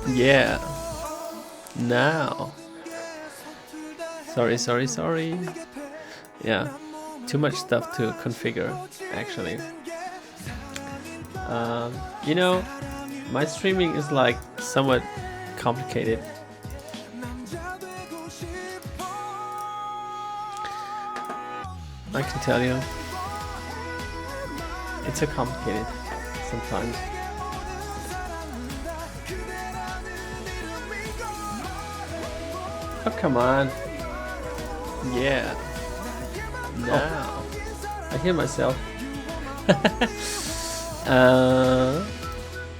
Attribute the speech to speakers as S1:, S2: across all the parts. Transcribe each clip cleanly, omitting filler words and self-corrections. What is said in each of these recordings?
S1: Yeah. Now. Sorry. Yeah. Too much stuff to configure, actually. You know, my streaming is like somewhat complicated. I can tell you. It's a complicated sometimes. Oh, come on. Yeah. Now. I hear myself.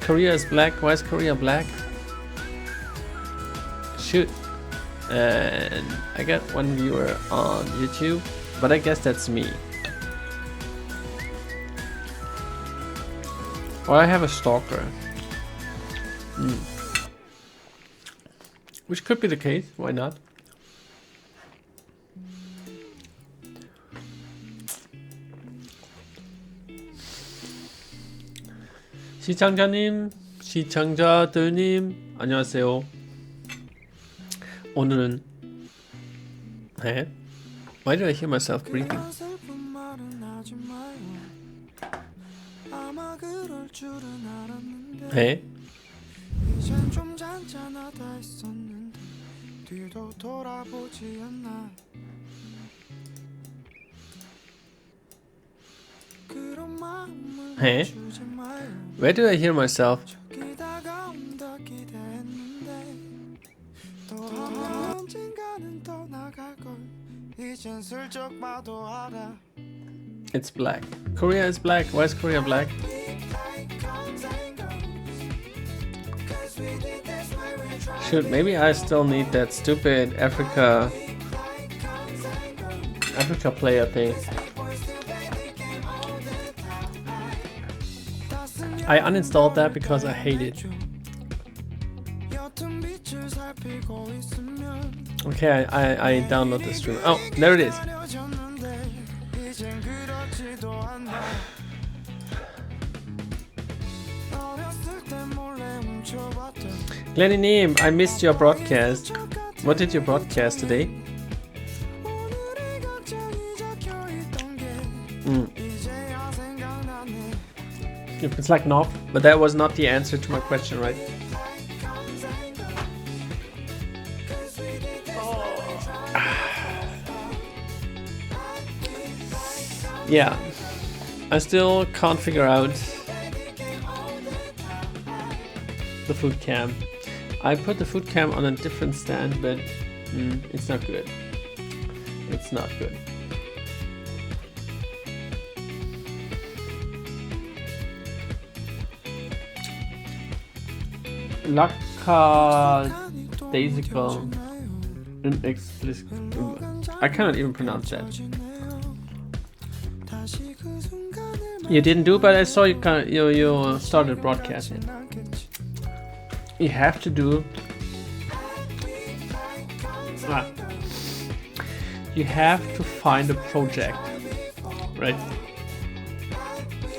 S1: Korea is black. Why is Korea black? Shoot. And I got one viewer on YouTube, but I guess that's me. Or I have a stalker. Which could be the case. Why not? 시청자들님, 안녕하세요. 오늘은 Why do I hear myself breathing? Where do I hear myself? It's black. Korea is black. Why is Korea black? Shoot, maybe I still need that stupid Africa player thing. I uninstalled that because I hate it. Okay, I download the stream. Oh, there it is. Glenny, I missed your broadcast. What did you broadcast today? It's like no, but that was not the answer to my question, right? Yeah, I still can't figure out the food cam. I put the food cam on a different stand, but it's not good. It's not good. Lackadaisical inexplicit. I cannot even pronounce that. You didn't do, but I saw you started broadcasting. You have to do. You have to find a project, right?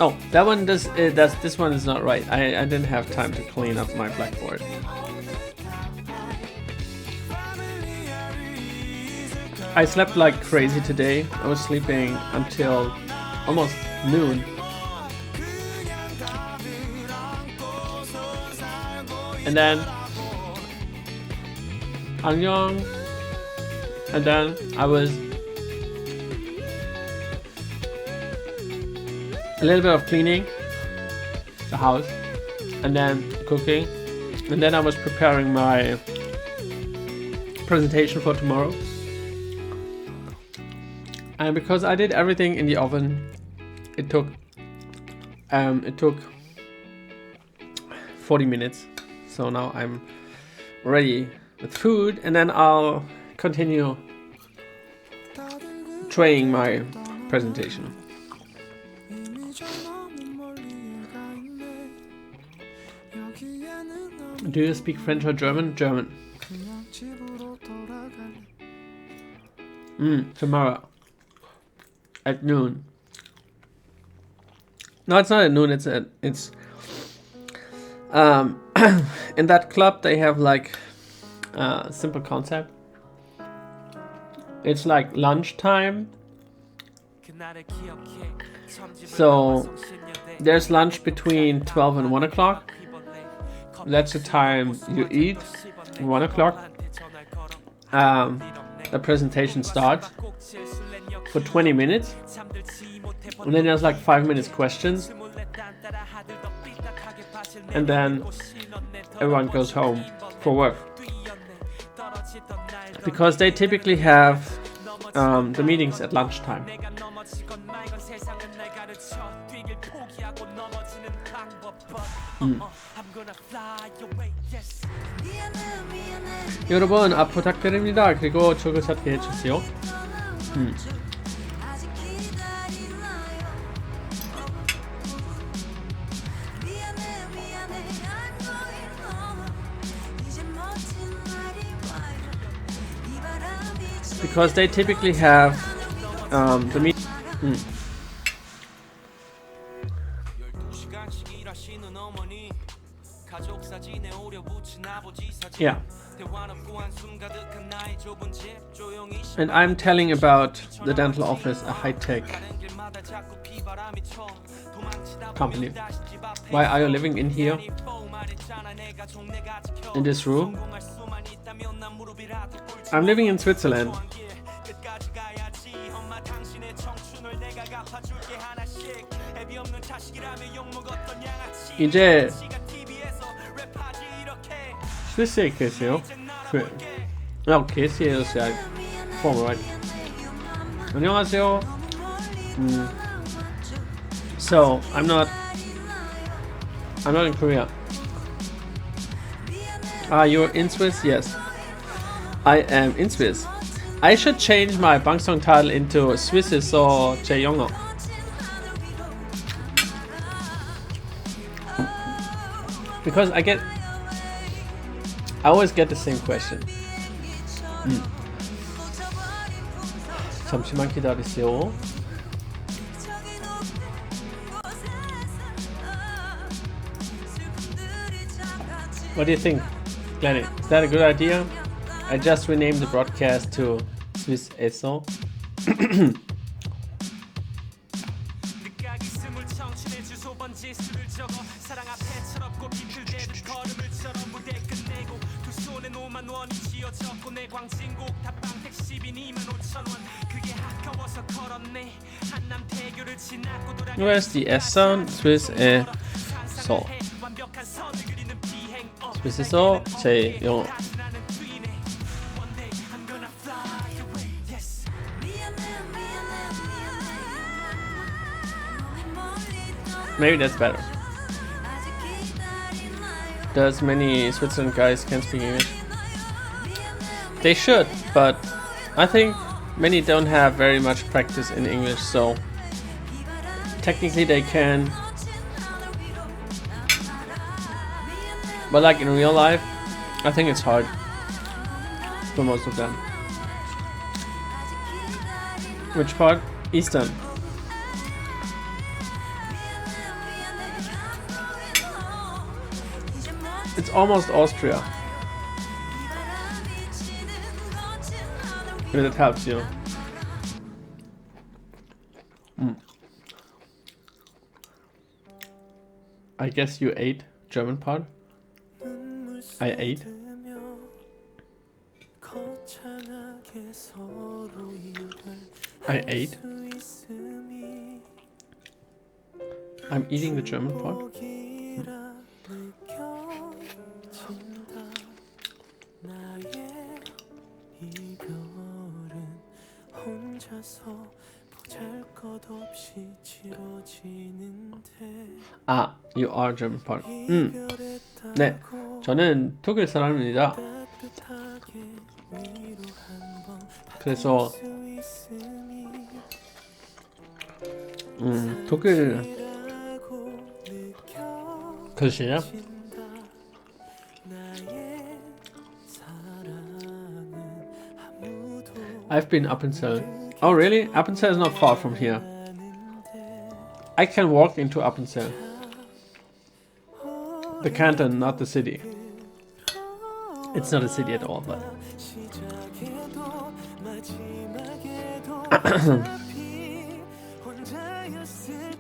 S1: Oh, that one does. This one is not right. I didn't have time to clean up my blackboard. I slept like crazy today. I was sleeping until almost noon. And then Annyeong. And then I was a little bit of cleaning the house, and then cooking, and then I was preparing my presentation for tomorrow. And because I did everything in the oven, it took 40 minutes. So now I'm ready with food, and then I'll continue trying my presentation. Do you speak French or German? German. Tomorrow at noon. No, it's not at noon. It's in that club they have like a simple concept. It's like lunchtime. So there's lunch between 12 and 1 o'clock. That's the time you eat. 1 o'clock. The presentation starts for 20 minutes. And then there's like 5 minutes questions. And then everyone goes home for work. Because they typically have the meetings at lunchtime. 여러분 앞 부탁드립니다. 그리고 줄글 찾기 해주세요. Because they typically have the meet. Yeah. And I'm telling about the dental office, a high-tech company. Why are you living in here? In this room? I'm living in Switzerland. 이제 스위스에 계세요? 계세요. Former, right? 안녕하세요. So I'm not in Korea. You're in Swiss? Yes. I am in Swiss. I should change my 방송 title into Swiss에서 제 영어. Because I always get the same question. 잠시만 기다리세요. What do you think, Glenny? Is that a good idea? I just renamed the broadcast to Swiss ESO. Where's the S sound? Swiss ESO. Swiss ESO 제 영어. Maybe that's better. Does many Switzerland guys can speak English? They should, but I think many don't have very much practice in English, so technically they can. But like in real life, I think it's hard for most of them. Which part? Eastern. It's almost Austria. If it helps you. I guess you ate German part? I ate? I ate? I'm eating the German part? You are German part. 네, 저는 독일 사람입니다. 그래서 독일 글씨야? I've been Appenzell. Oh really? Appenzell is not far from here. I can walk into Appenzell. The canton, not the city. It's not a city at all, but.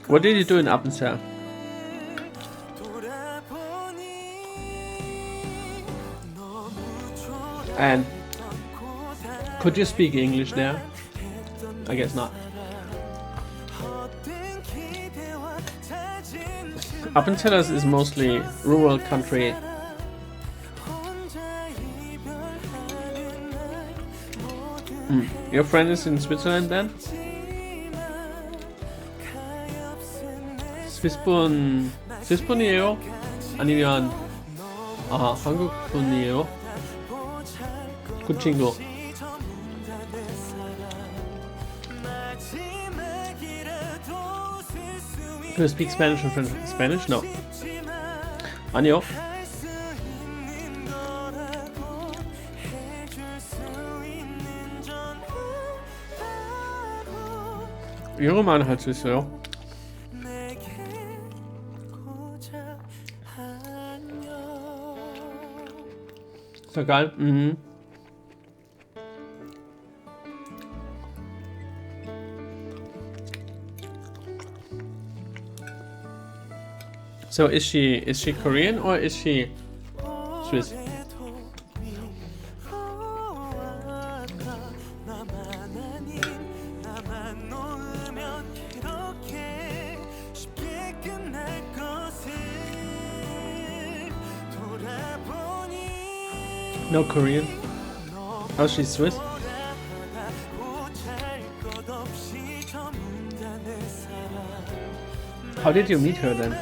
S1: What did you do in Appenzell? And could you speak English there? I guess not. Appenzell is mostly rural country. Your friend is in Switzerland then? 스위스분이에요? 아니면 한국분이에요? 그 친구. Do you speak Spanish and French? Spanish? No. 아니요. 영어만 할 수 있어요. So geil. So is she Korean or is she Swiss? No Korean. Oh, she's Swiss. How did you meet her then?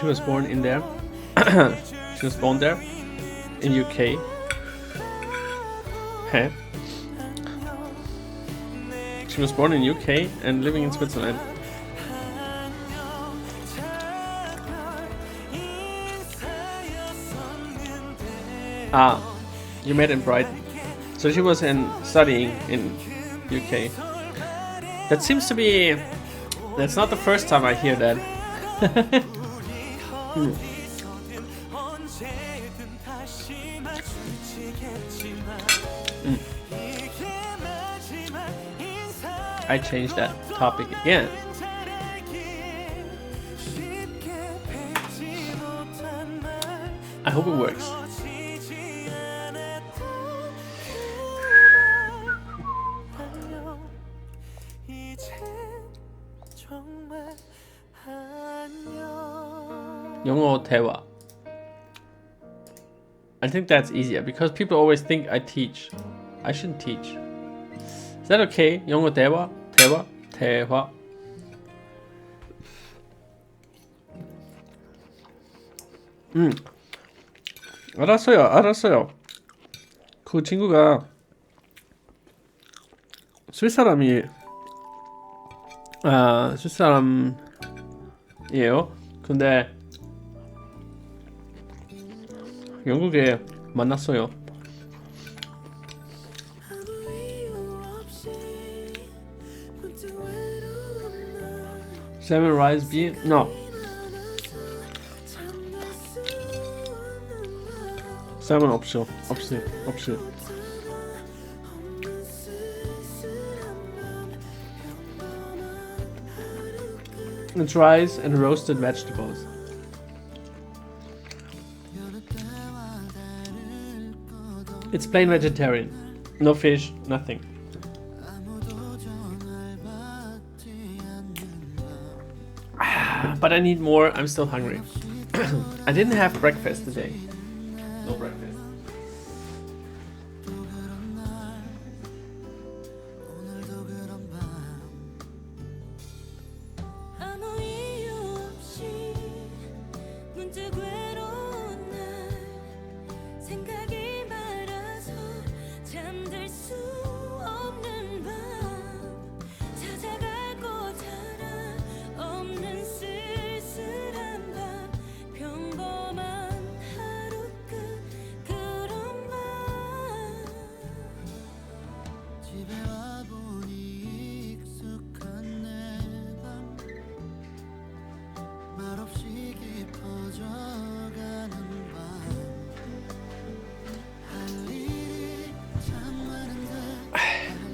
S1: She was born in there. She was born there in UK. Huh? She was born in UK and living in Switzerland. Ah, you met in Brighton. So she was studying in UK. That seems to be... That's not the first time I hear that. I changed that topic again. I hope it works. 영어 대화. I think that's easier because people always think I teach. I shouldn't teach. Is that okay? 영어 대화? 대화? 대화. 알았어요. 그 친구가 스위스 사람이에요. 근데 영국에 만났어요. Salmon rice bean? No. Salmon 없이. It's rice and roasted vegetables. It's plain vegetarian. No fish, nothing. But I need more, I'm still hungry. I didn't have breakfast today. No breakfast.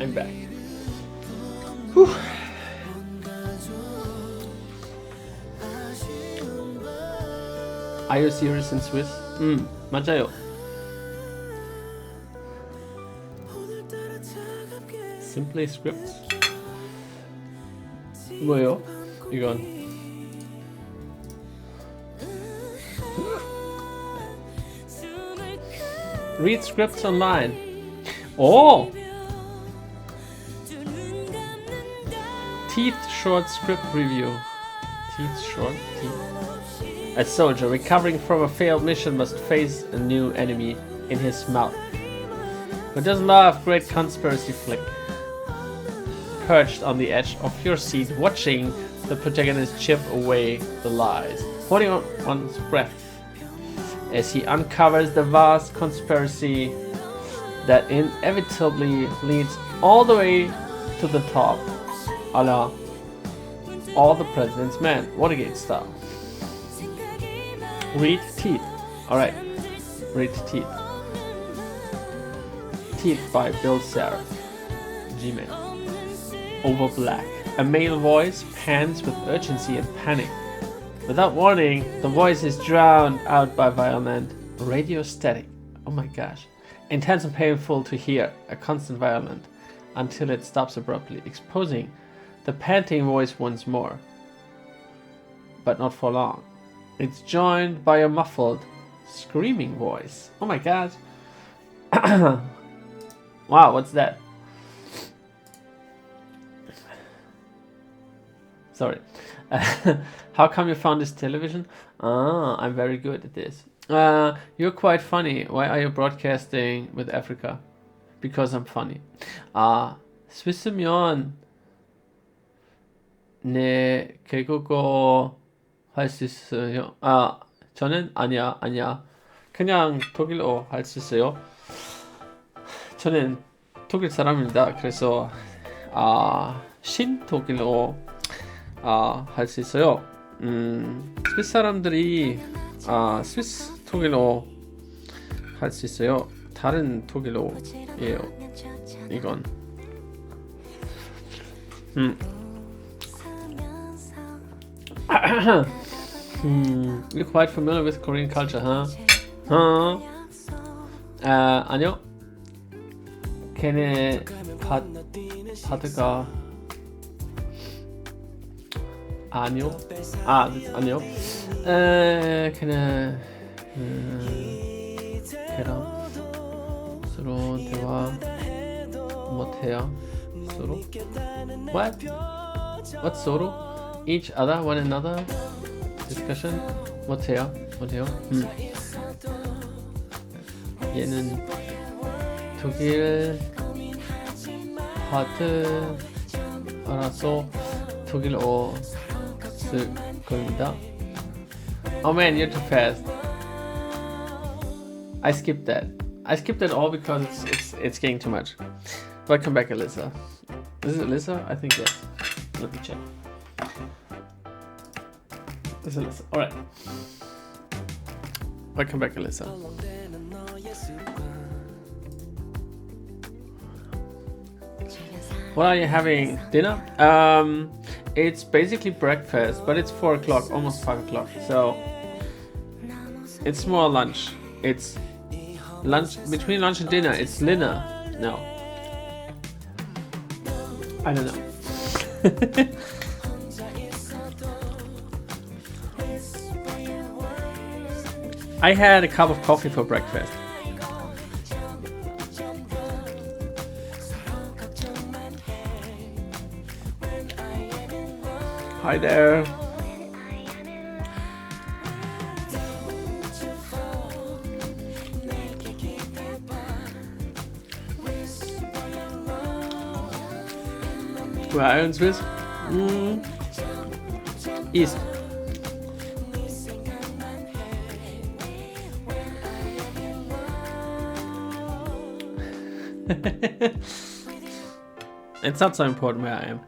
S1: I'm back. Whew. Are you serious in Swiss? 맞아요. Simply scripts. 뭐요? 이건. Read scripts online. Oh! Teeth short script review. Teeth short? Teeth. A soldier recovering from a failed mission must face a new enemy in his mouth. Who doesn't love great conspiracy flick? Perched on the edge of your seat, watching the protagonist chip away the lies, holding on one's breath as he uncovers the vast conspiracy that inevitably leads all the way to the top, a la All the President's Men, Watergate style. Read Teeth. Alright, read Teeth. Teeth by Bill Sarah. Gmail. Over black. A male voice pants with urgency and panic. Without warning, the voice is drowned out by violent radio static. Oh my gosh. Intense and painful to hear, a constant violent, until it stops abruptly, exposing the panting voice once more. But not for long. It's joined by a muffled, screaming voice. Oh my god. Wow, what's that? Sorry. How come you found this television? Ah, I'm very good at this. You're quite funny. Why are you broadcasting with Africa? Because I'm funny. 스위스면 네 개국어 할 수 있어요. 저는 아니야. 그냥 독일어 할 수 있어요. 저는 독일 사람입니다. 그래서 신독일어 할 수 있어요. 스위스 사람들이 스위스 독일어 할 수 있어요. 다른 독일어예요. 이건. You're quite familiar with Korean culture, huh? 아니요. 걔네 바드가 아니요. 아니요. 걔네 걔랑 서로 대화 못해요. 서로? What? What 서로? Each other, one another? Discussion? 못해요. 얘는 독일 파트 알아서 독일어 쓸 겁니다. Oh man, you're too fast. I skipped that. I skipped that all because it's getting too much. Welcome back, Alyssa. Is it Alyssa? I think yes. Let me check. This is Alyssa. Alright. Welcome back, Alyssa. What are you having? Dinner? It's basically breakfast, but it's 4 o'clock, almost 5 o'clock. So it's more lunch. It's lunch, between lunch and dinner. It's dinner. No. I don't know. I had a cup of coffee for breakfast. Hi there. Where are you in Swiss? East. It's not so important where I am.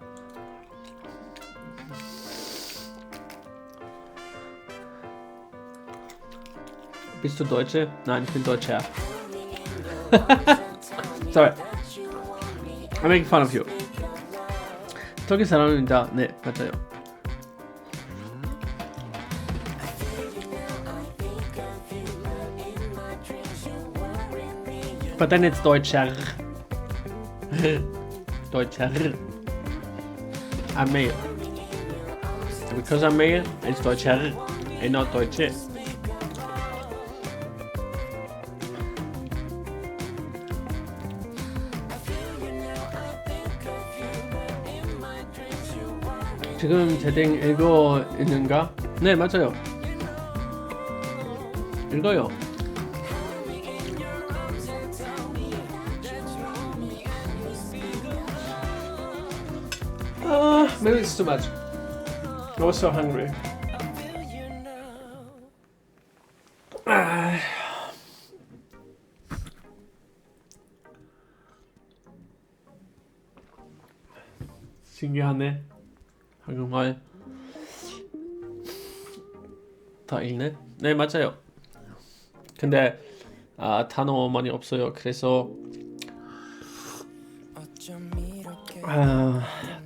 S1: Bist du Deutsche? Nein, ich bin Deutscher. Sorry. I'm making fun of you. 터키 사람입니다. 네, 맞아요. But then it's Deutscher. Deutscher. I'm male. Because I'm male, it's Deutscher and not Deutsche. 지금 제댕 읽어 있는가? 네, 맞아요. 읽어요. Maybe it's too much. I was so hungry. 신기하네. 한국말 다 읽네? 네, 맞아요. 근데 단어 많이 없어요. 그래서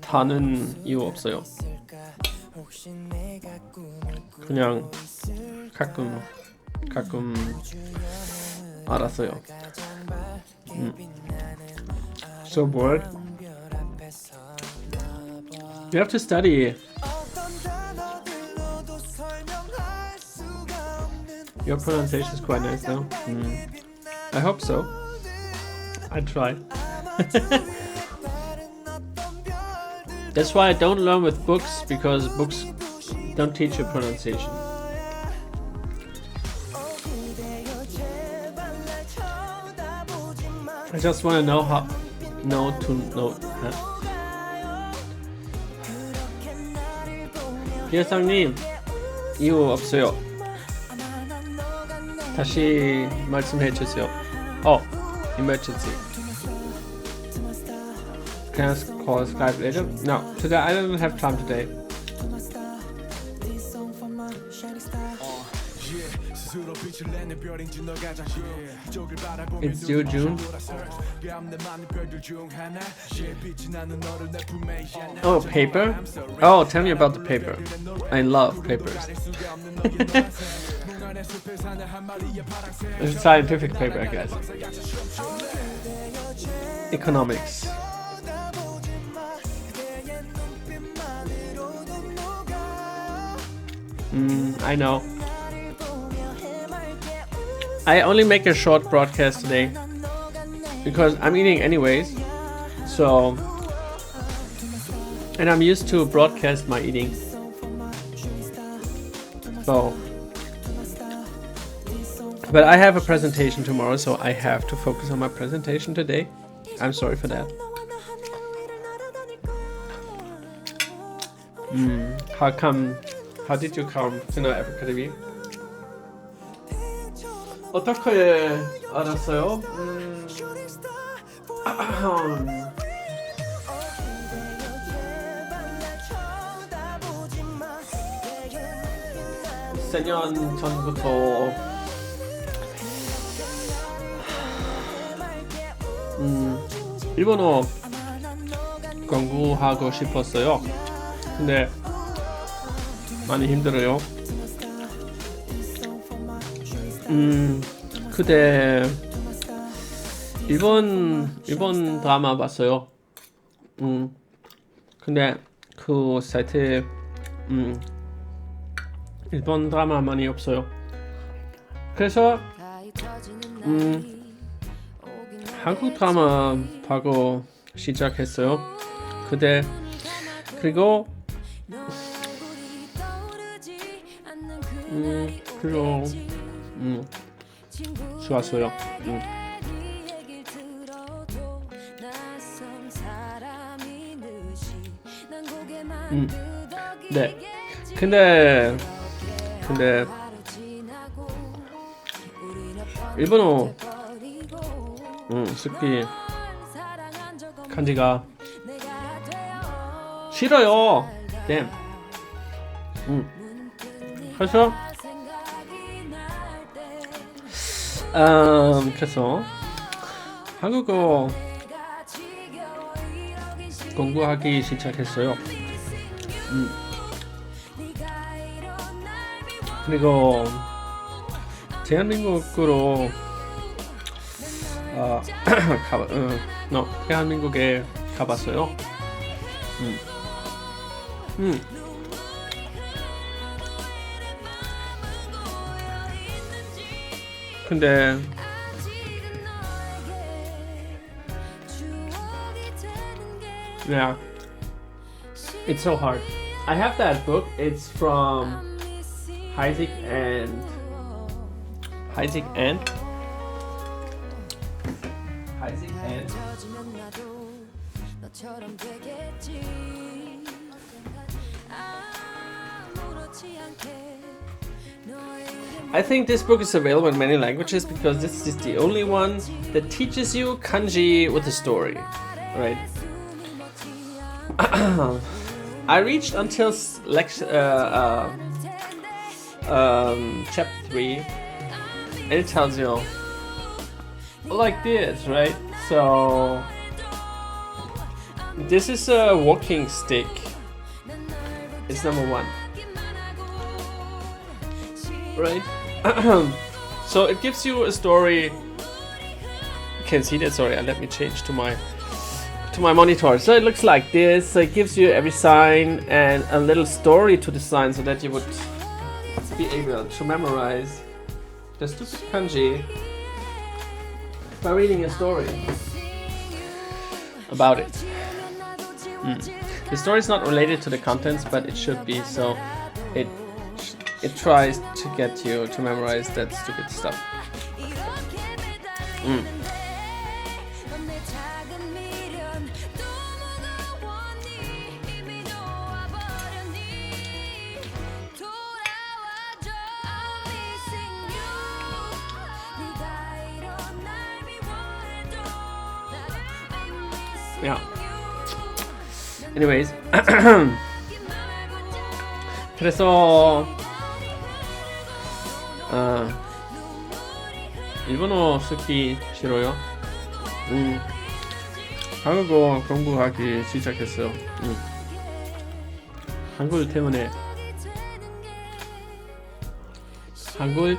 S1: 다는 이유 없어요. 그냥 가끔 알았어요. So bored. You have to study. Your pronunciation is quite nice though. I hope so. I try. That's why I don't learn with books, because books don't teach you pronunciation. I just want to know how to know. 기회상님, 이유 없어요. 다시 말씀해 주세요. Emergency. Can I call Skype later? No, today I don't have time today. It's due June. Oh, paper? Oh, tell me about the paper. I love papers. It's a scientific paper, I guess. Economics. I know. I only make a short broadcast today because I'm eating anyways. So, and I'm used to broadcast my eating. So, but I have a presentation tomorrow, so I have to focus on my presentation today. I'm sorry for that. How did you come to know Africa TV? 어떻게 알았어요? 몇 년 전부터 일본어 공부하고 싶었어요. 근데 많이 힘들어요. 그때 일본 드라마 봤어요. 근데 그 사이트에 일본 드라마 많이 없어요. 그래서 한국 드라마 보고 시작했어요. 그리고 좋았어요. 네. 근데 일본어 쓰기 간지가 싫어요. 네. 그래서 그래서 한국어 공부하기 시작했어요. 그리고 대한민국으로 대한민국에 가봤어요. 근데 yeah, it's so hard. I have that book. It's from JayK and I think this book is available in many languages because this is the only one that teaches you kanji with a story, right? I reached until chapter 3, and it tells you like this, right? So this is a walking stick. It's number 1, right? So it gives you a story. You can see that. Sorry, let me change to my monitor. So it looks like this. So it gives you every sign and a little story to the sign, so that you would be able to memorize the stupid kanji by reading a story about it. The story is not related to the contents, but it should be. So it tries to get you to memorize that stupid stuff. Yeah. Anyways, 그래서 일본어 쓰기 싫어요. 한국어 공부하기 시작했어요. 한글 때문에. 한글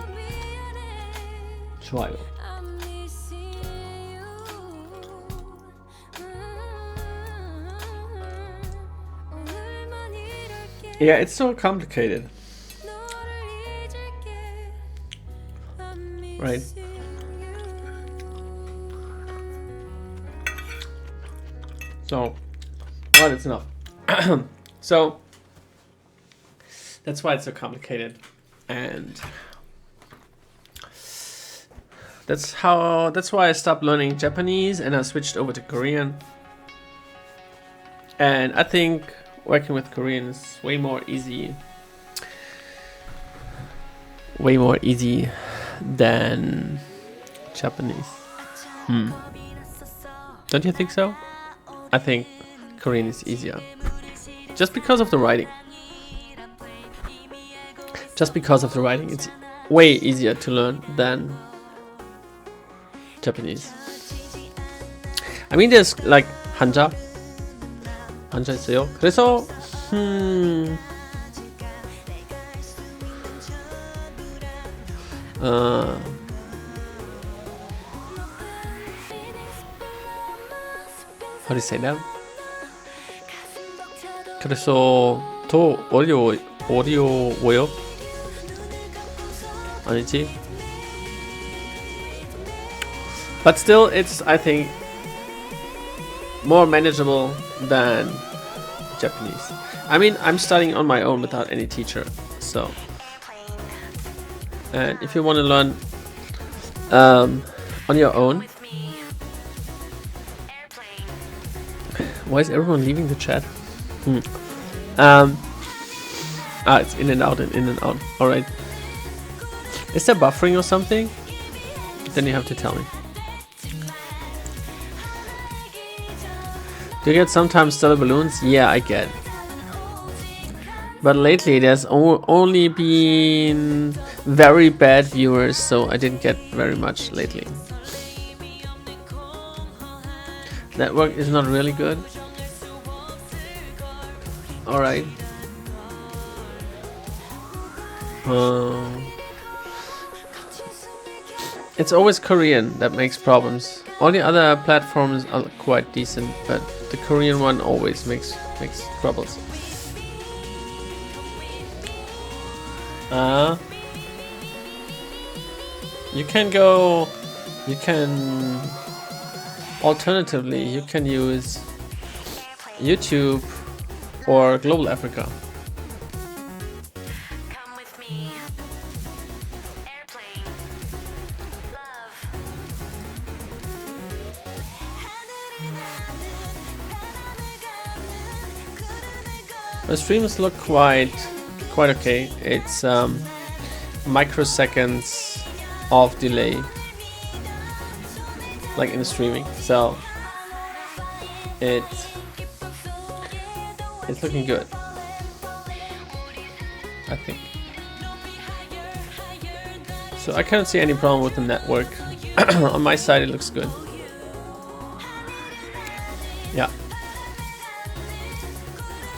S1: 좋아요. Yeah, it's so complicated. Right? So, well, it's enough. So, that's why it's so complicated. And that's why I stopped learning Japanese and I switched over to Korean. And I think working with Korean is way more easy than Japanese. Don't you think so? I think Korean is easier. Just because of the writing. It's way easier to learn than Japanese. I mean, there's like 한자 있어요. 그래서 how do you say that? 그래서 더 어려워요? 아니지? But still, it's, I think, more manageable than Japanese. I mean, I'm studying on my own without any teacher, so. And if you want to learn on your own. Why is everyone leaving the chat? It's in and out and in and out. Alright. Is there buffering or something? Then you have to tell me. Do you get sometimes stellar balloons? Yeah, I get. But lately there's only been very bad viewers, so I didn't get very much lately. Network is not really good. Alright. It's always Korean that makes problems. All the other platforms are quite decent, but the Korean one always makes troubles. You can alternatively you can use YouTube or Global Africa. The streams look quite okay. It's microseconds of delay, like in streaming, so it's looking good, I think. So I can't see any problem with the network. On my side it looks good.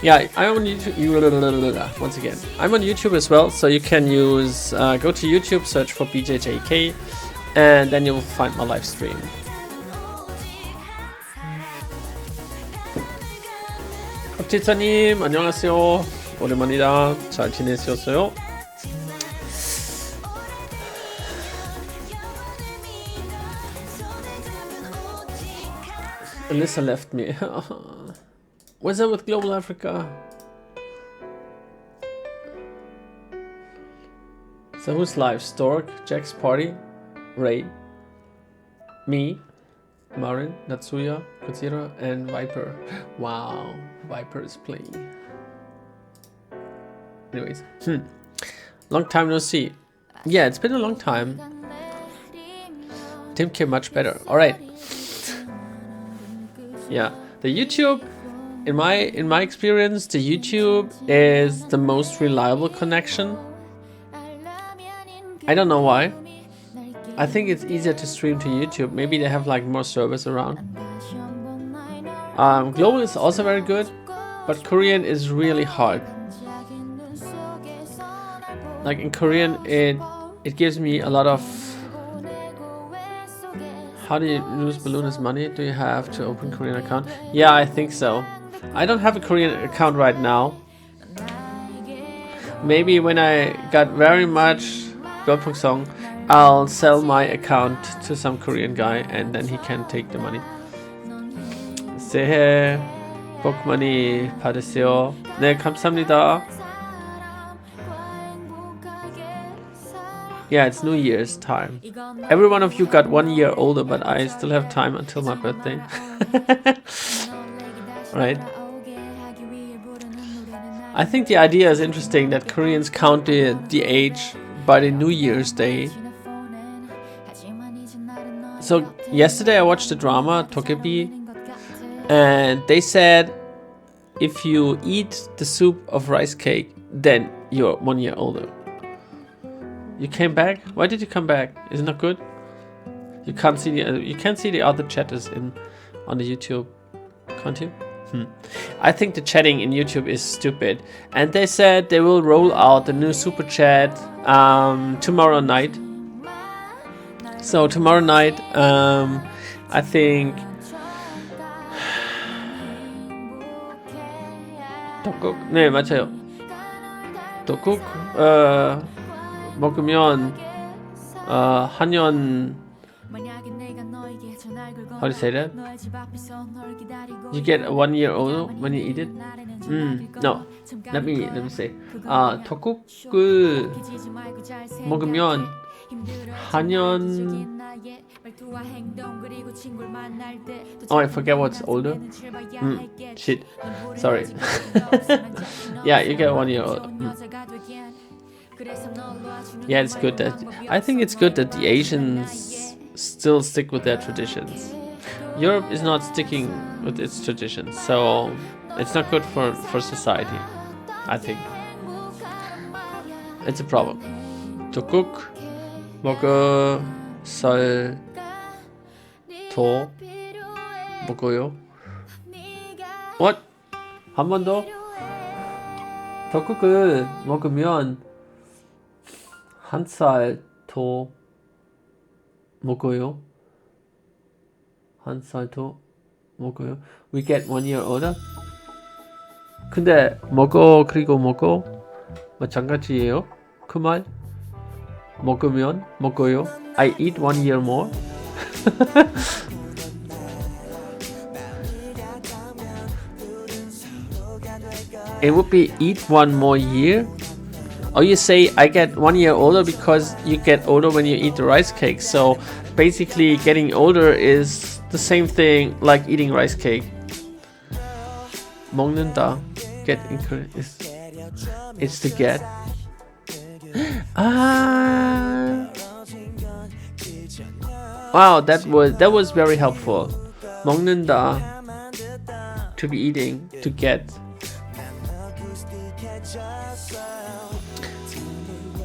S1: Yeah, I'm on YouTube. Once again, I'm on YouTube as well, so you can use go to YouTube, search for JayK, and then you'll find my live stream. 박지차님 안녕하세요. 오랜만이다. 잘 지내셨어요? Alyssa left me. What's up with Global Africa? So who's live? Stork, Jack's Party, Ray, me, Marin, Natsuya, Kotsira, and Viper. Wow, Viper is playing. Anyways, long time no see. Yeah, it's been a long time. Tim came much better. All right. Yeah, the YouTube. In my experience, the YouTube is the most reliable connection. I don't know why. I think it's easier to stream to YouTube. Maybe they have like more servers around. Global is also very good, but Korean is really hard. Like in Korean, it gives me a lot of. How do you lose balloonist money? Do you have to open Korean account? Yeah, I think so. I don't have a Korean account right now. Maybe when I got very much song, I'll sell my account to some Korean guy and then he can take the money. 새해 복 많이 받으세요. 네, 감사합니다. Yeah, it's New Year's time. Every one of you got 1 year older, but I still have time until my birthday. Right? I think the idea is interesting that Koreans count the age by the New Year's Day. So yesterday I watched the drama Tokebi, and they said if you eat the soup of rice cake, then you're 1 year older. You came back? Why did you come back? Isn't that good? You can't see the other chatters on the YouTube, can't you? I think the chatting in YouTube is stupid, and they said they will roll out the new super chat tomorrow night. So tomorrow night, I think 떡국 네 맞아요. 떡국 먹으면 한년. How do you say that? You get 1 year older when you eat it? No. Let me say. 떡국을 먹으면 한년. Oh, I forget what's older. Shit. Sorry. Yeah, you get 1 year older. Yeah, it's good that I think it's good that the Asians still stick with their traditions. Europe is not sticking with its traditions, so it's not good for society. I think it's a problem. 떡국 먹을 더 먹어요. What? 한 번 더? 떡국을 먹으면 한 살 더 먹어요. 한 살 더 먹어요. We get 1 year older. 근데 먹어 그리고 먹어 마찬가지예요. 그 말 먹으면 먹어요. I eat 1 year more. It would be eat 1 more year. Or you say I get 1 year older because you get older when you eat the rice cake. So basically getting older is the same thing like eating rice cake. 먹는다. Get is it's to get. Ah. Wow, that was very helpful. 먹는다. To be eating, to get.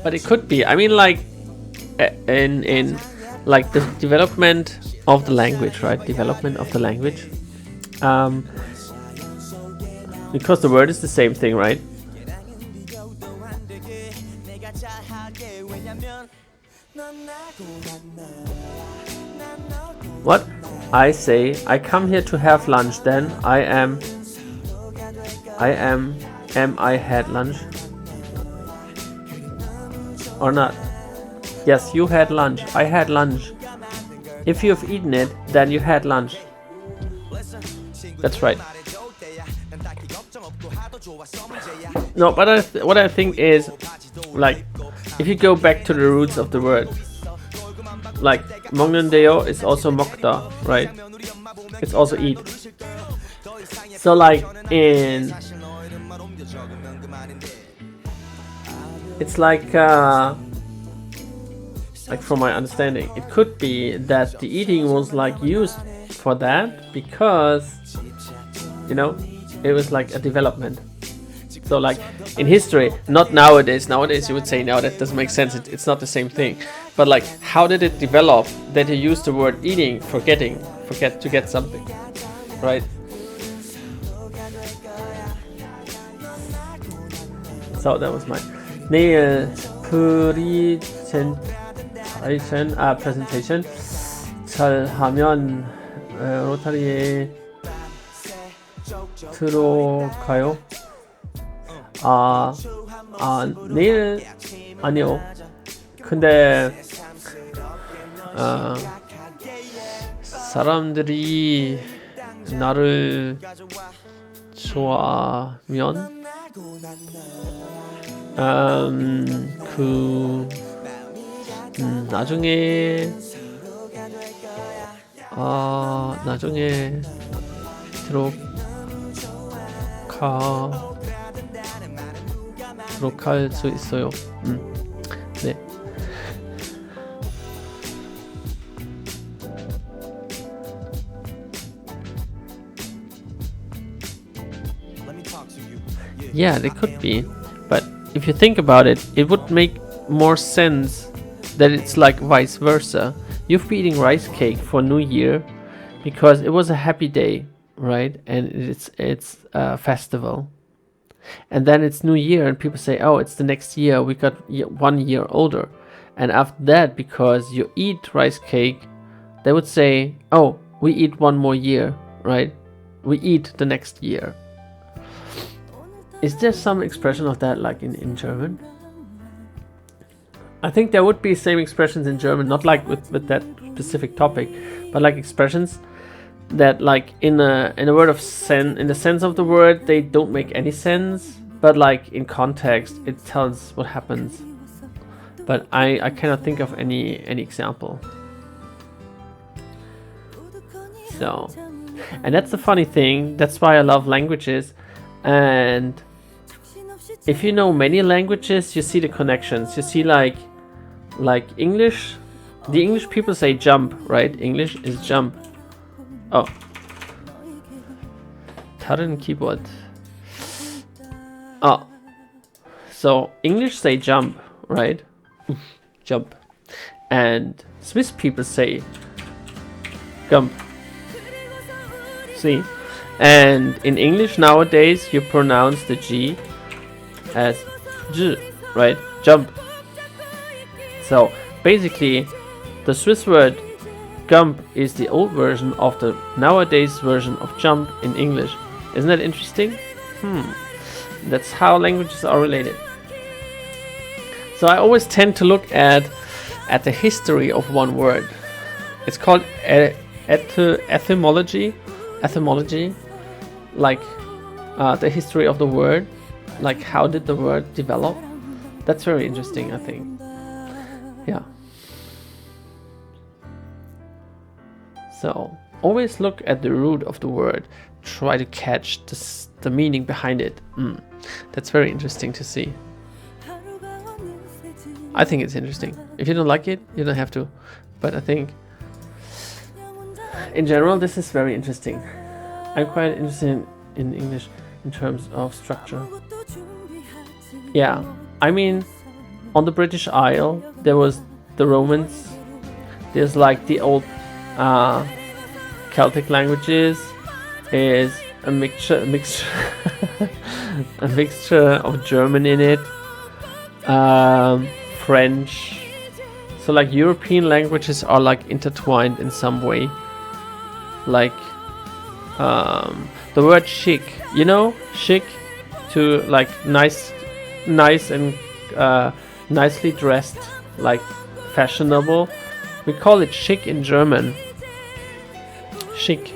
S1: But it could be. I mean, like in like the development of the language, right? Development of the language. Because the word is the same thing, right? What? I say I come here to have lunch, then I had lunch or not? Yes, you had lunch. I had lunch. If you've eaten it, then you had lunch. That's right. No, but what I think is, like, if you go back to the roots of the word, like 먹는데요 is also 먹다, right? It's also eat. So like it's like from my understanding, it could be that the eating was like used for that because, you know, it was like a development. So like in history, not nowadays. Nowadays you would say, no, that doesn't make sense. It's not the same thing. But like, how did it develop that you use the word eating for forget to get something, right? So that was mine. 내일 presentation 잘 하면 로타리에 들어가요. 내일 아니요. 근데 사람들이 나를 좋아하면 나중에 들어갈 수 있어요. 네. Yeah, they could be, but if you think about it, it would make more sense that it's like vice versa. You've been eating rice cake for New Year because it was a happy day, right? And it's a festival. And then it's New Year and people say, oh, it's the next year, we got 1 year older. And after that, because you eat rice cake, they would say, oh, we eat 1 more year, right? We eat the next year. Is there some expression of that like in German? I think there would be same expressions in German, not like with that specific topic, but like expressions that like in a word of in the sense of the word, they don't make any sense, but like in context it tells what happens. But I cannot think of any example. So, and that's the funny thing, that's why I love languages. And if you know many languages, you see the connections. You see like English, the English people say jump, right? English is jump. Oh, 다른 keyboard. Oh, so English say jump, right? Jump. And Swiss people say gump. See? And in English nowadays you pronounce the G as j, right? Jump. So basically, the Swiss word gump is the old version of the nowadays version of jump in English. Isn't that interesting? That's how languages are related. So I always tend to look at the history of one word. It's called etymology, like the history of the word, like how did the word develop. That's very interesting, I think. Yeah. So always look at the root of the word. Try to catch the meaning behind it. That's very interesting to see. I think it's interesting. If you don't like it, you don't have to. But I think, in general, this is very interesting. I'm quite interested in English in terms of structure. Yeah, I mean, on the British Isle, there was the Romans. There's like the old Celtic languages. Is a mixture a mixture of German in it, French. So like European languages are like intertwined in some way. Like the word chic, you know, chic, to like nice and nicely dressed, like fashionable. We call it chic in German. Chic.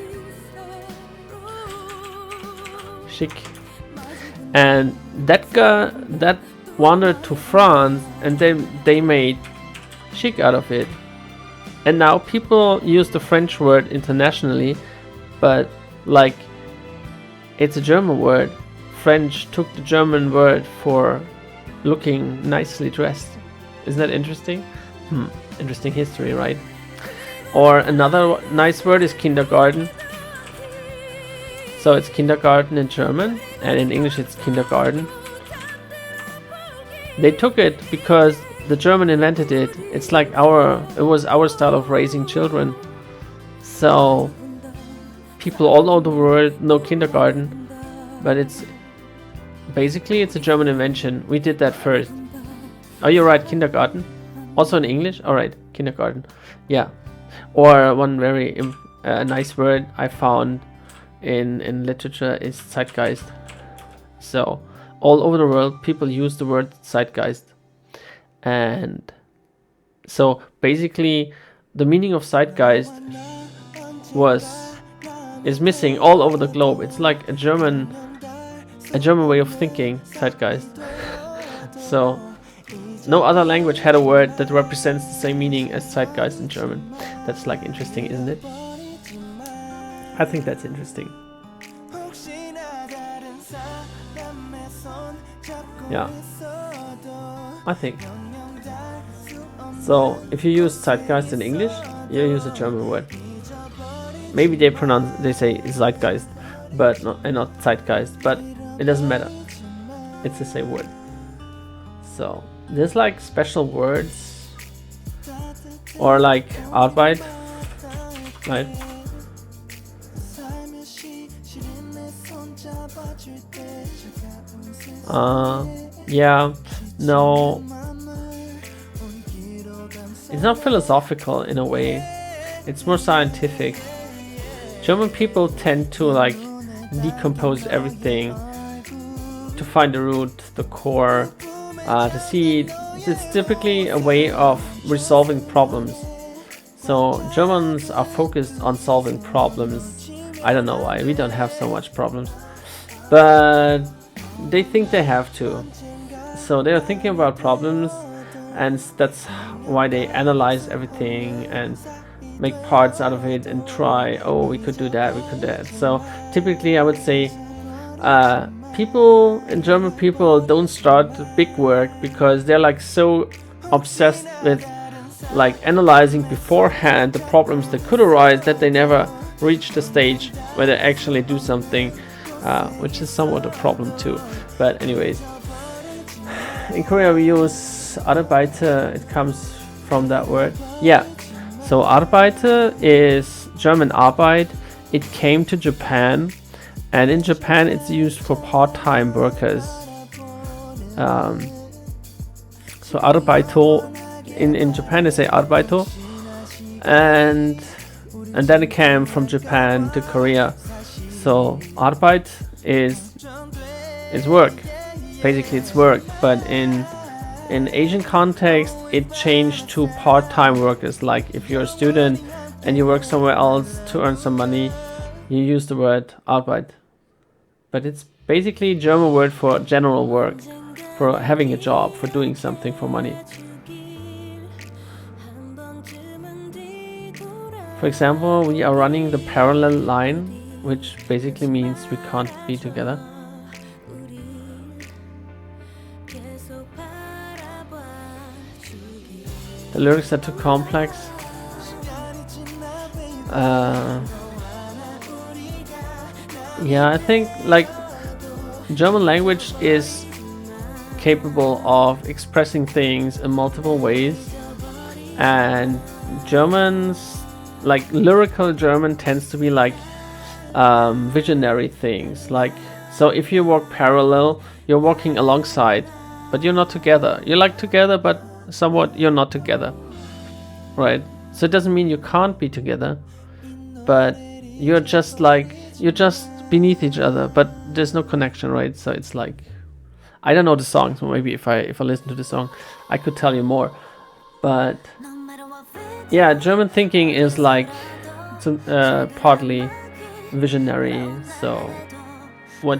S1: And that guy that wandered to France, and they made chic out of it. And now people use the French word internationally, but like it's a German word. French took the German word for looking nicely dressed. Isn't that interesting? Interesting history, right? Or another nice word is kindergarten. So it's kindergarten in German, and in English it's kindergarten. They took it because the German invented it. It's like it was our style of raising children. So people all over the world know kindergarten, but it's a German invention. We did that first. Oh, you're right, kindergarten. Also in English? Alright, kindergarten. Yeah. Or one very nice word I found in literature is zeitgeist. So all over the world people use the word zeitgeist, and so basically the meaning of zeitgeist is missing all over the globe. It's like a German way of thinking, zeitgeist. So no other language had a word that represents the same meaning as zeitgeist in German. That's like interesting, isn't it? I think that's interesting. Yeah, I think. So if you use zeitgeist in English, you use a German word. Maybe they say zeitgeist, but not zeitgeist, but it doesn't matter. It's the same word. So there's like special words, or like Arbeit, right? Yeah, no, it's not philosophical in a way. It's more scientific. German people tend to like decompose everything to find the root, the core, to see. It's typically a way of resolving problems. So Germans are focused on solving problems. I don't know why. We don't have so much problems, but they think they have to. So they are thinking about problems, and that's why they analyze everything and make parts out of it and try, oh, we could do that, we could do that. So typically I would say German people don't start big work because they're like so obsessed with like analyzing beforehand the problems that could arise that they never reach the stage where they actually do something, which is somewhat a problem too. But anyways, in Korea we use Arbeiter. It comes from that word. Yeah. So Arbeiter is German Arbeit. It came to Japan, and in Japan it's used for part-time workers. So Arbeito, in Japan they say Arbeito, and then it came from Japan to Korea. So Arbeit is work. Basically it's work, but in Asian context it changed to part-time workers. Like if you're a student and you work somewhere else to earn some money, you use the word Arbeit. But it's basically a German word for general work, for having a job, for doing something for money. For example, we are running the parallel line, which basically means we can't be together. The lyrics are too complex. Yeah, I think like German language is capable of expressing things in multiple ways, and Germans, like lyrical German, tends to be like visionary things. Like, so if you walk parallel, you're walking alongside, but you're not together. You're like together, but somewhat you're not together, right? So it doesn't mean you can't be together, but you're just beneath each other, but there's no connection, right? So it's like, I don't know the song, so maybe if I listen to the song I could tell you more. But yeah, German thinking is like partly visionary. So what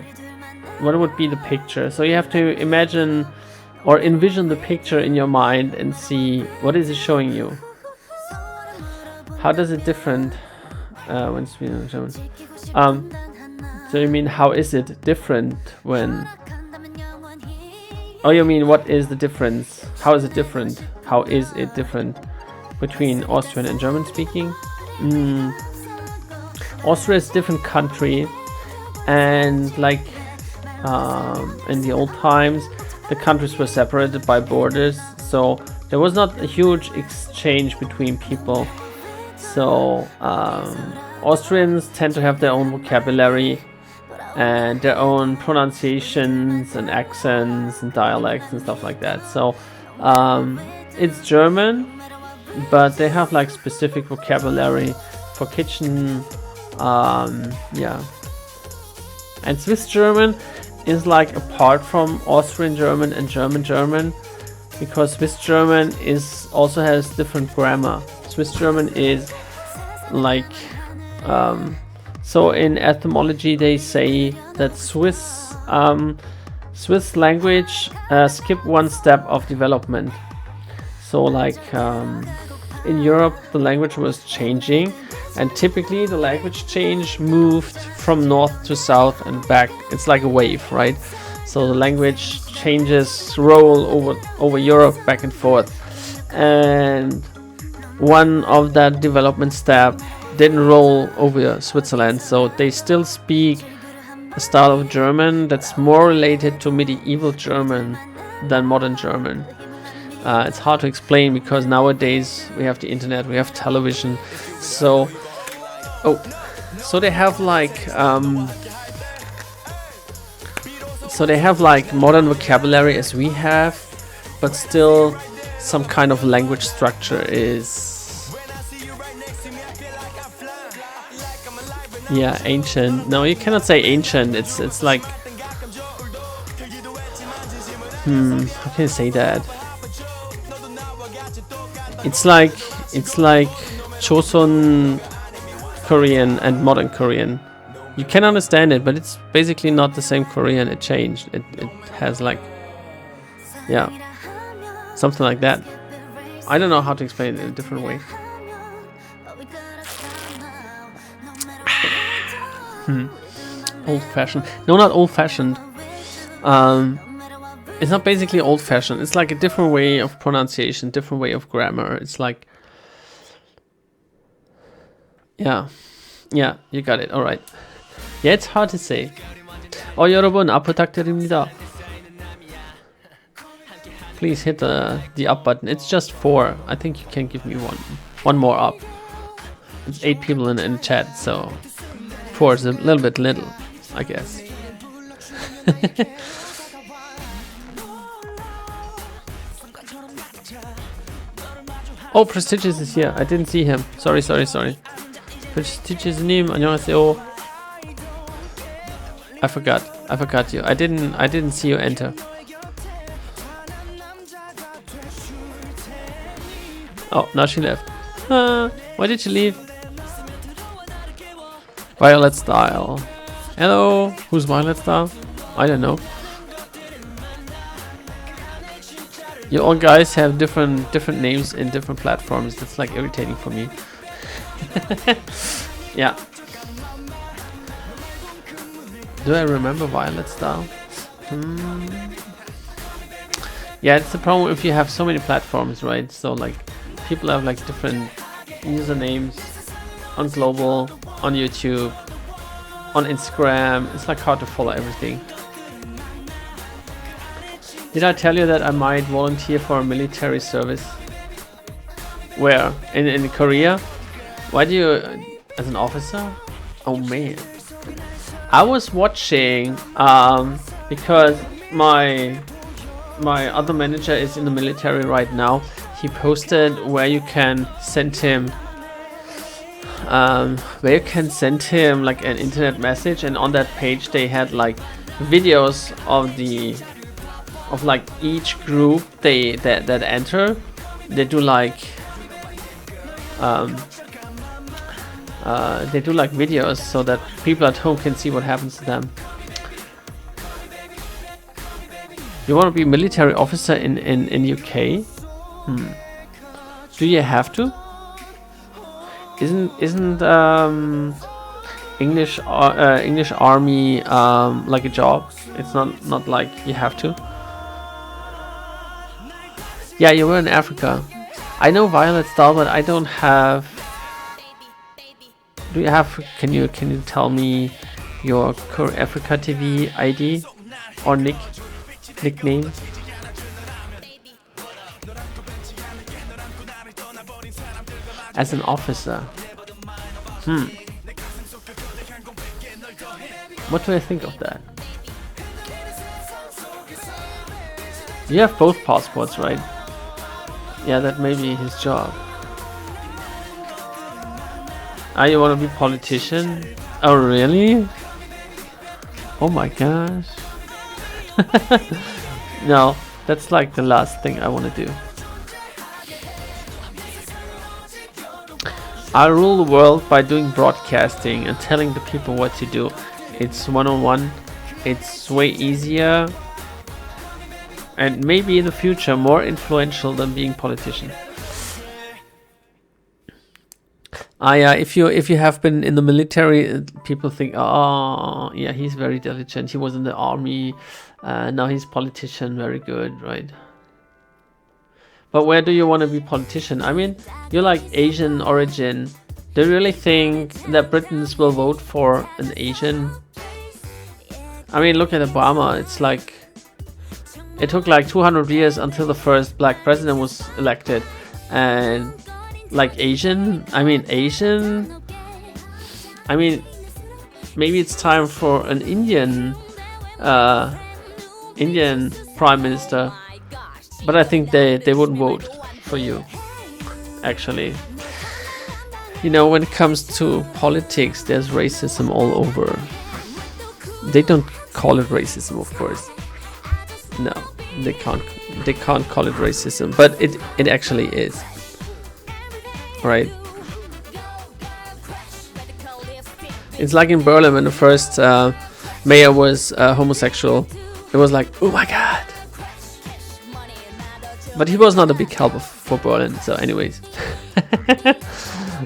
S1: would be the picture? So you have to imagine or envision the picture in your mind and see what is it showing you. How does it different when speaking in German? So you mean how is it different when? Oh, you mean what is the difference? How is it different? How is it different between Austrian and German speaking? Austria is a different country, and like in the old times, the countries were separated by borders, so there was not a huge exchange between people. So Austrians tend to have their own vocabulary and their own pronunciations and accents and dialects and stuff like that. So it's German, but they have like specific vocabulary for kitchen. Yeah. And Swiss German is like apart from Austrian German and German German, because Swiss German also has different grammar. Swiss German is like so in etymology they say that Swiss language skipped one step of development. So like in Europe the language was changing, and typically the language change moved from north to south and back. It's like a wave, right? So the language changes roll over Europe back and forth, and one of that development step didn't roll over Switzerland, so they still speak a style of German that's more related to medieval German than modern German. It's hard to explain because nowadays we have the internet, we have television, so they have like modern vocabulary as we have, but still some kind of language structure is ancient. No, you cannot say ancient. It's like how can you say that? It's like Choson Korean and modern Korean. You can understand it, but it's basically not the same Korean. It changed. It has like something like that. I don't know how to explain it in a different way. Old-fashioned. No, not old-fashioned. It's not basically old-fashioned. It's like a different way of pronunciation, different way of grammar. It's like, yeah, you got it. All right. Yeah, it's hard to say. 여러분, up 부탁드립니다. Please hit the up button. It's just 4. I think you can give me one more up. It's 8 people in chat, so 4 is a little bit little, I guess. Oh, Prestigious is here. I didn't see him. Sorry. Prestigious-님, 안녕하세요. I forgot you. I didn't see you enter. Oh, now she left. Why did she leave? Violet Style. Hello, who's Violet Style? I don't know. You all guys have different names in different platforms. That's like irritating for me. Yeah. Do I remember Violet Style? Yeah, it's the problem if you have so many platforms, right? So like people have like different usernames on global, on YouTube, on Instagram. It's like hard to follow everything. Did I tell you that I might volunteer for a military service? Where? In Korea? Why do you, as an officer? Oh man. I was watching because my other manager is in the military right now. He posted where you can send him like an internet message, and on that page they had like videos of like each group that enter. They do like videos so that people at home can see what happens to them. You want to be a military officer in UK? Do you have to? Isn't English army like a job? It's not like you have to. Yeah, you were in Africa. I know Violet Style, but I don't have. Do you have? Can you tell me your Core Africa TV ID or nickname? As an officer. What do I think of that? You have both passports, right? Yeah, that may be his job. You want to be politician? Oh, really? Oh my gosh. No, that's like the last thing I want to do. I rule the world by doing broadcasting and telling the people what to do. It's one-on-one. It's way easier. And maybe in the future more influential than being politician. Yeah, if you have been in the military, people think, oh yeah, he's very diligent. He was in the army. Now he's politician. Very good, right? But where do you want to be politician? I mean, you're like Asian origin. Do you really think that Britons will vote for an Asian? I mean, look at Obama. It's like it took like 200 years until the first black president was elected, and like Asian. I mean, maybe it's time for an Indian prime minister. But I think they wouldn't vote for you, actually. You know, when it comes to politics, there's racism all over. They don't call it racism, of course. No, they can't call it racism, but it actually is. Right? It's like in Berlin when the first mayor was homosexual. It was like, oh my god. But he was not a big help for Berlin, so anyways.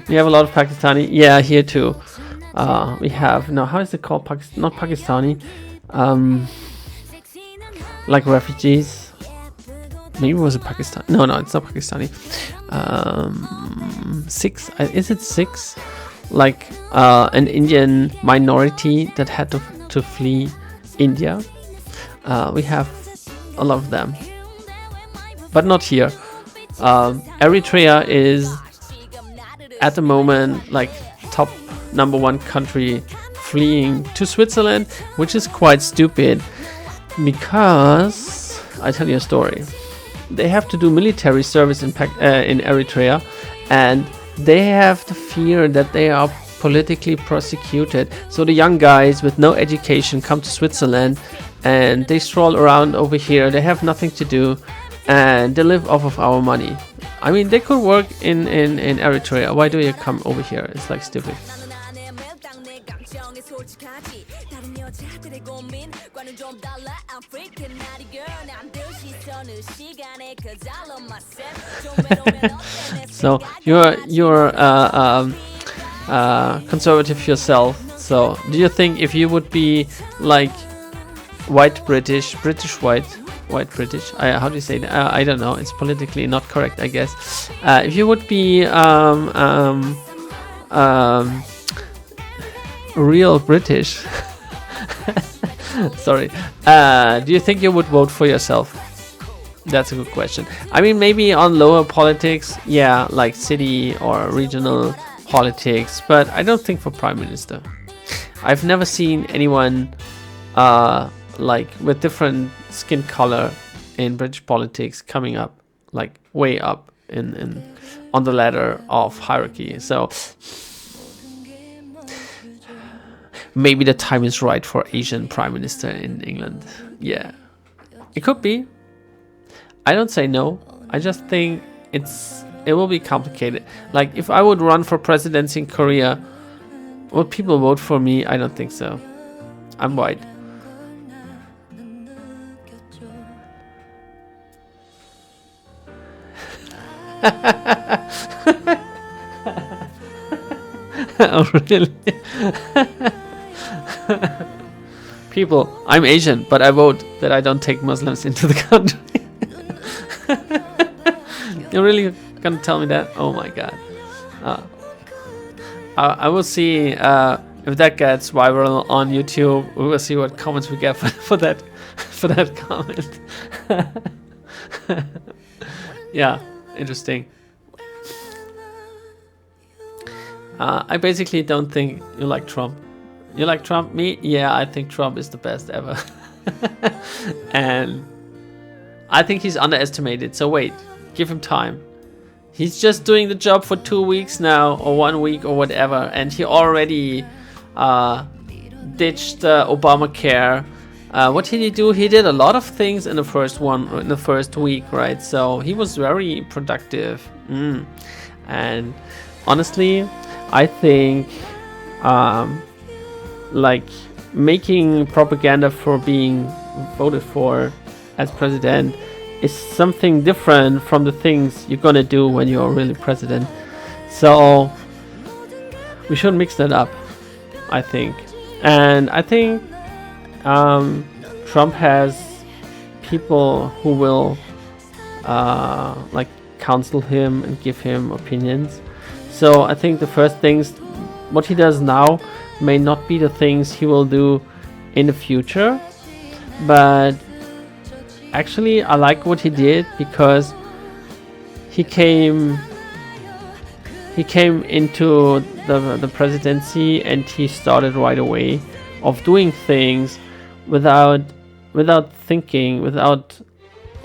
S1: We have a lot of Pakistani. Yeah, here too. We have, no, how is it called? Not Pakistani. Like refugees. Maybe it was a Pakistan. No, it's not Pakistani. 6. Is it 6? Like an Indian minority that had to flee India. We have a lot of them. But not here. Eritrea is at the moment like top #1 country fleeing to Switzerland, which is quite stupid because I tell you a story. they have to do military service in Eritrea, and they have the fear that they are politically prosecuted. So the young guys with no education come to Switzerland, and they stroll around over here. They have nothing to do, and they live off of our money. I mean, they could work in Eritrea. Why do you come over here? It's like stupid. So you're conservative yourself. So do you think if you would be like white British white British, how do you say that? I don't know, it's politically not correct, I guess. If you would be real British, sorry, do you think you would vote for yourself? That's a good question. I mean, maybe on lower politics, yeah, like city or regional politics, but I don't think for prime minister. I've never seen anyone like with different skin color in British politics coming up, like way up in on the ladder of hierarchy. So maybe the time is right for Asian prime minister in England. Yeah, it could be. I don't say no. I just think it will be complicated. Like if I would run for presidency in Korea, would people vote for me? I don't think so. I'm white. Oh, really? People, I'm Asian, but I vote that I don't take Muslims into the country. You're really gonna tell me that? Oh my god. I will see if that gets viral on YouTube. We will see what comments we get for that comment. Yeah, interesting. I basically don't think you like Trump. You like Trump? Me? Yeah, I think Trump is the best ever. And I think he's underestimated. So wait, give him time. He's just doing the job for 2 weeks now, or 1 week, or whatever, and he already ditched Obamacare. What did he do? He did a lot of things in the first week, right? So he was very productive. And honestly, I think like making propaganda for being voted for as president is something different from the things you're gonna do when you're really president. So we should mix that up, I think. And I think Trump has people who will like counsel him and give him opinions. So I think the first things what he does now may not be the things he will do in the future, but actually I like what he did because he came into the presidency and he started right away of doing things without thinking, without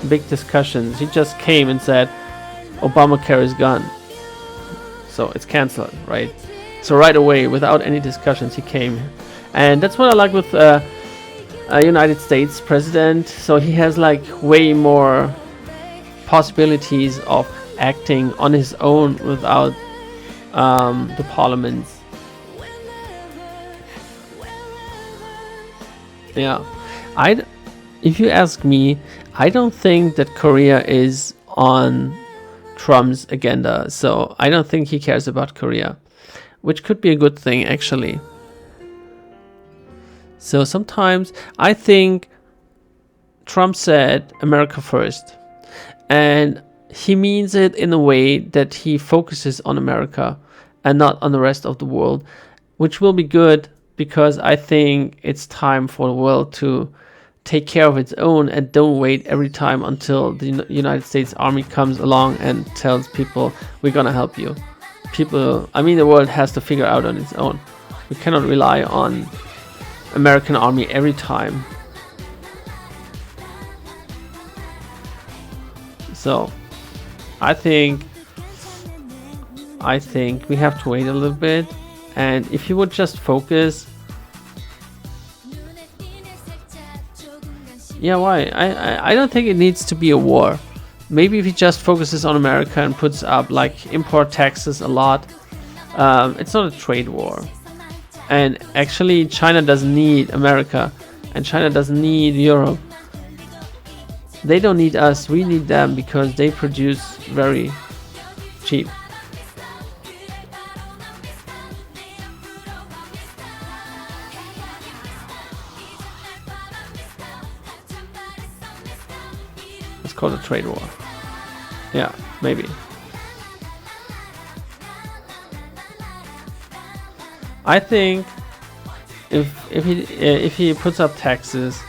S1: big discussions. He just came and said Obamacare is gone, so it's cancelled, right? So right away, without any discussions, he came. And that's what I like with a United States president. So he has like way more possibilities of acting on his own without the parliament. Yeah, if you ask me, I don't think that Korea is on Trump's agenda. So I don't think he cares about Korea, which could be a good thing actually. So sometimes I think Trump said America first, and he means it in a way that he focuses on America and not on the rest of the world, which will be good because I think it's time for the world to take care of its own and don't wait every time until the United States Army comes along and tells people we're gonna help you. The world has to figure out on its own. We cannot rely on American army every time. So I think we have to wait a little bit, and if he would just focus. Yeah, why? I don't think it needs to be a war. Maybe if he just focuses on America and puts up like import taxes a lot, it's not a trade war. And actually China doesn't need America, and China doesn't need Europe. They don't need us, we need them, because they produce very cheap. It's called a trade war. Yeah, maybe. I think if he puts up taxes,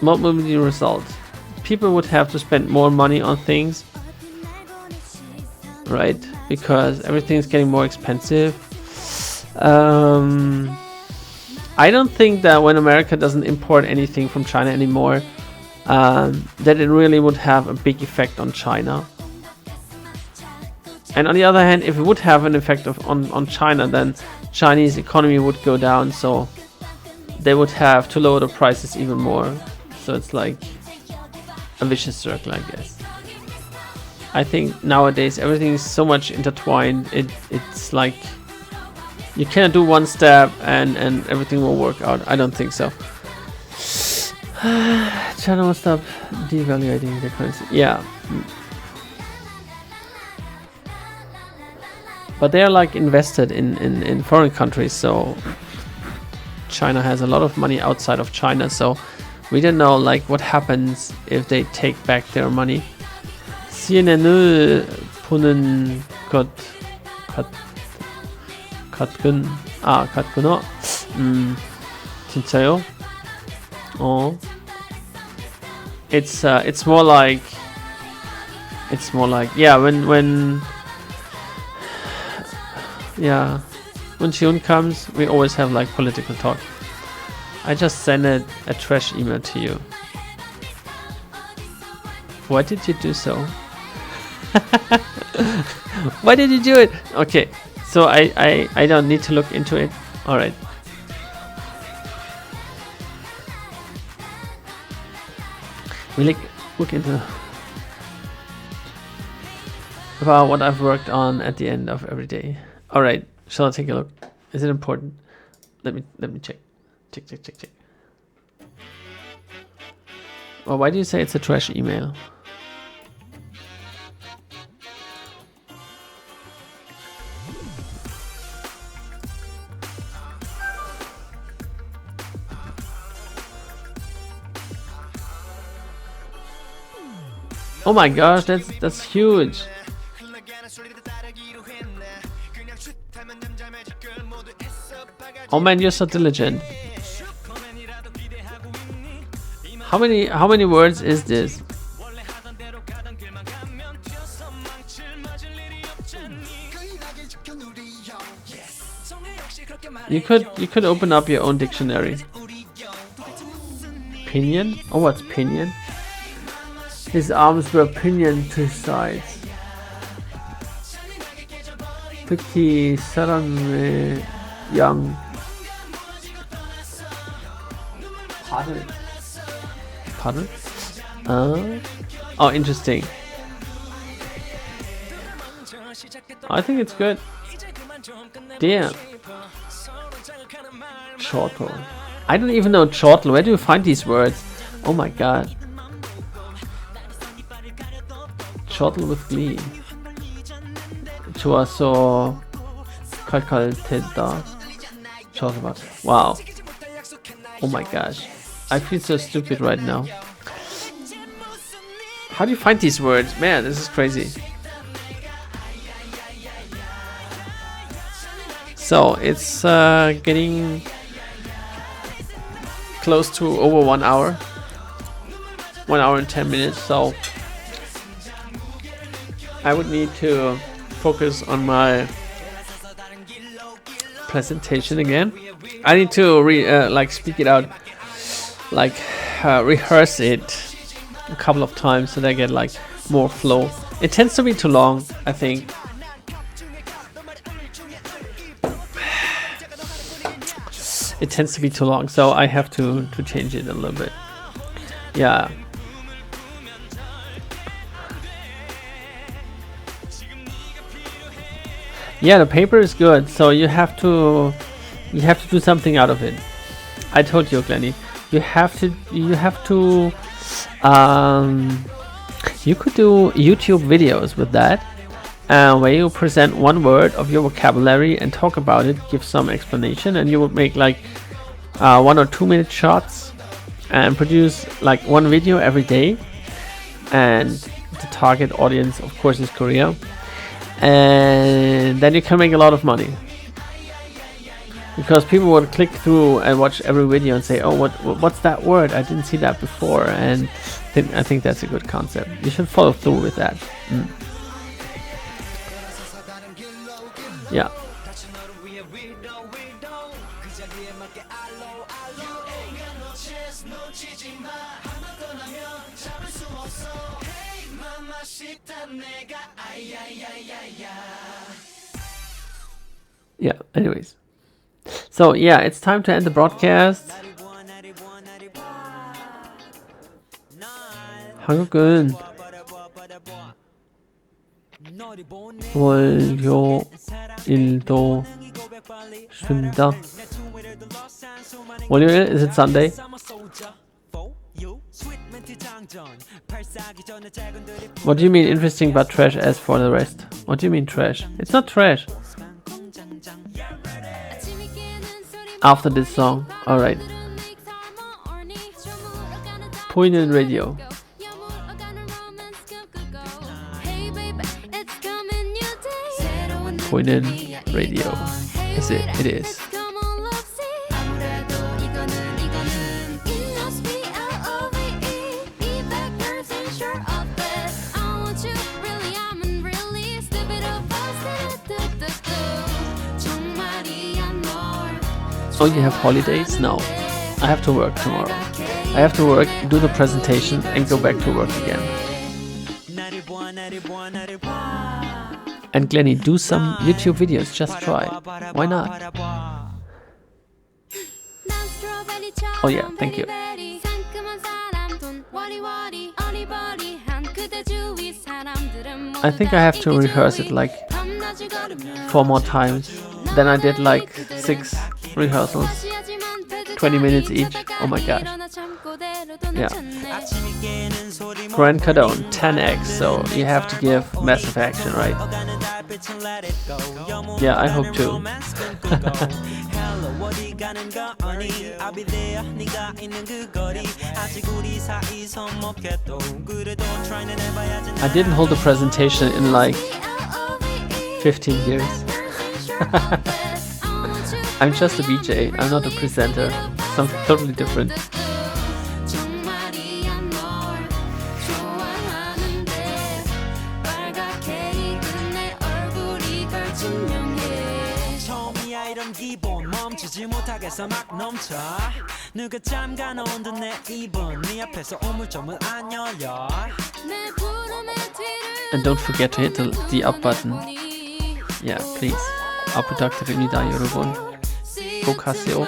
S1: what will be the result? People would have to spend more money on things, right? Because everything's getting more expensive. I don't think that when America doesn't import anything from China anymore, that it really would have a big effect on China. And on the other hand, if it would have an effect on China, then Chinese economy would go down, so they would have to lower the prices even more. So it's like a vicious circle, I guess. I think nowadays everything is so much intertwined. It's like you cannot do one step and everything will work out. I don't think so. China will stop devaluating the currency. Yeah. But they are like invested in foreign countries, so China has a lot of money outside of China, so we don't know like what happens if they take back their money. CNN을 보는 것 같구나. 진짜요? It's more like yeah, when June comes, we always have like political talk. I just sent a trash email to you. Why did you do so? Why did you do it? Okay, so I don't need to look into it. All right. We look into about what I've worked on at the end of every day. All right, shall I take a look? Is it important? Let me check. Check. Well, why do you say it's a trash email? Oh my gosh, that's huge. Oh man, you're so diligent. How many words is this? You could open up your own dictionary. Pinion? Oh, what's pinion? His arms were pinioned to his sides. 특히 사람의 양. Pardon? Oh, interesting. I think it's good. Damn. Chortle. I don't even know chortle. Where do you find these words? Oh my god. Chortle with glee. 좋아서 칼칼대다. Chortle. Wow. Oh my gosh. I feel so stupid right now. How do you find these words? Man, this is crazy. So it's getting close to over 1 hour. 1 hour and 10 minutes. So I would need to focus on my presentation again. I need to speak it out, rehearse it a couple of times so they get like more flow. It tends to be too long, I think. It tends to be too long, so I have to change it a little bit. Yeah. Yeah, the paper is good, so you have to do something out of it. I told you, Glenny, you could do YouTube videos with that, where you present one word of your vocabulary and talk about it, give some explanation, and you would make like 1 or 2 minute shots and produce like one video every day. And the target audience, of course, is Korea. And then you can make a lot of money, because people would click through and watch every video and say, oh, what's that word? I didn't see that before. And I think that's a good concept. You should follow through with that. Yeah. Yeah, anyways. So yeah, it's time to end the broadcast. 한국은 월요일도 쉰다. 월요일, is it Sunday? What do you mean interesting but trash as for the rest? What do you mean trash? It's not trash. After this song, alright. Poignant radio. Poignant radio. Is it? It is. Oh, you have holidays? No. I have to work tomorrow. I have to work, do the presentation, and go back to work again. And Glenny, do some YouTube videos. Just try. Why not? Oh yeah, thank you. I think I have to rehearse it like 4 more times. Then I did like 6 rehearsals, 20 minutes each. Oh my gosh. Yeah. Grand Cardone, 10x, so you have to give massive action, right? Yeah, I hope too. I didn't hold a presentation in like 15 years. I'm just a VJ, I'm not a presenter. Something totally different. And don't forget to hit the up button. Yeah, please. 업 부탁드립니다, 여러분. 꼭 하세요.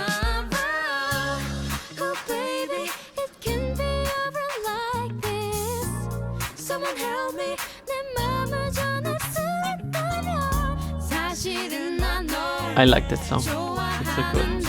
S1: I like that song. It's so good.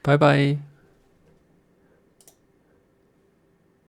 S1: Bye bye.